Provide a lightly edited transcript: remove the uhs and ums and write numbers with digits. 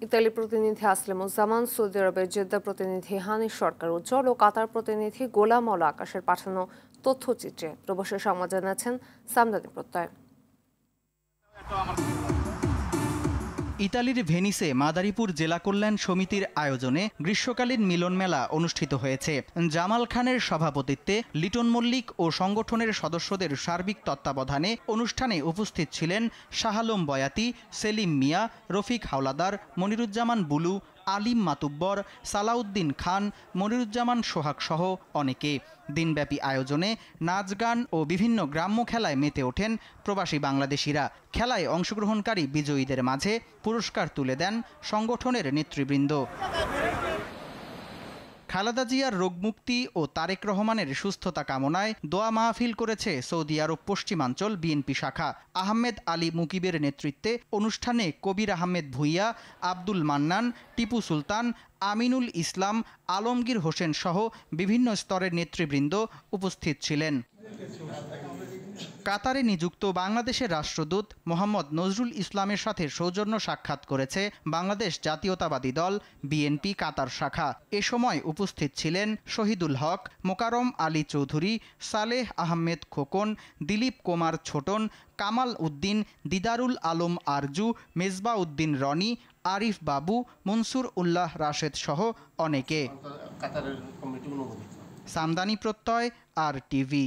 Italy প্রতিনিধি আসলেমুজ্জামান, Saudi আরবের Jeddah প্রতিনিধি হানিফ সরকার উজ্জ্বল ও কাতার প্রতিনিধি গোলাম আল আকাশের পাঠানো তথ্যচিত্রে প্রবাসী সংবাদ জানাচ্ছেন সামদানি প্রত্যয়। ইতালির ভেনিসে মাদারীপুর জেলা কল্যাণ সমিতির আয়োজনে গ্রীষ্মকালীন মিলন মেলা অনুষ্ঠিত হয়েছে। জামাল খানের সভাপতিত্বে লিটন মল্লিক ও সংগঠনের সদস্যদের সার্বিক তত্ত্বাবধানে অনুষ্ঠানে উপস্থিত ছিলেন শাহ আলম বয়াতি, সেলিম মিয়া, রফিক হাওলাদার, মনিরুজ্জামান বুলু, আলিম মাতুব্বর, সালাউদ্দিন খান, মনিরুজ্জামান সোহাগ সহ অনেকে। দিনব্যাপী আয়োজনে নাচ গান ও বিভিন্ন গ্রাম্য খেলায় মেতে ওঠেন প্রবাসী বাংলাদেশিরা। খেলায় অংশগ্রহণকারী বিজয়ীদের মাঝে পুরস্কার তুলে দেন সংগঠনের নেতৃবৃন্দ। খালেদা জিয়ার রোগমুক্তি ও তারেক রহমানের সুস্থতা কামনায় দোয়া মাহফিল করেছে সৌদি আরব পশ্চিমাঞ্চল বিএনপি শাখা। আহমেদ আলী মুকিবের নেতৃত্বে অনুষ্ঠানে কবির আহমেদ ভুইয়া, আব্দুল মান্নান, টিপু সুলতান, আমিনুল ইসলাম, আলমগীর হোসেন সহ বিভিন্ন স্তরের নেতৃবৃন্দ উপস্থিত ছিলেন। কাতারে নিযুক্ত বাংলাদেশের রাষ্ট্রদূত মোহাম্মদ নজরুল ইসলামের সাথে সৌজন্য সাক্ষাৎ করেছে বাংলাদেশ জাতীয়তাবাদী দল বিএনপি কাতার শাখা। এ সময় উপস্থিত ছিলেন শহীদুল হক, মোকারম আলী চৌধুরী, সালেহ আহমেদ খোকন, দিলীপ কুমার ছোটন, কামাল উদ্দিন, দিদারুল আলম আরজু, মেজবা উদ্দিন রনি, আরিফ বাবু, মনসুর উল্লাহ রাশেদ সহ অনেকে। সামদানি প্রত্যয়, আর টিভি।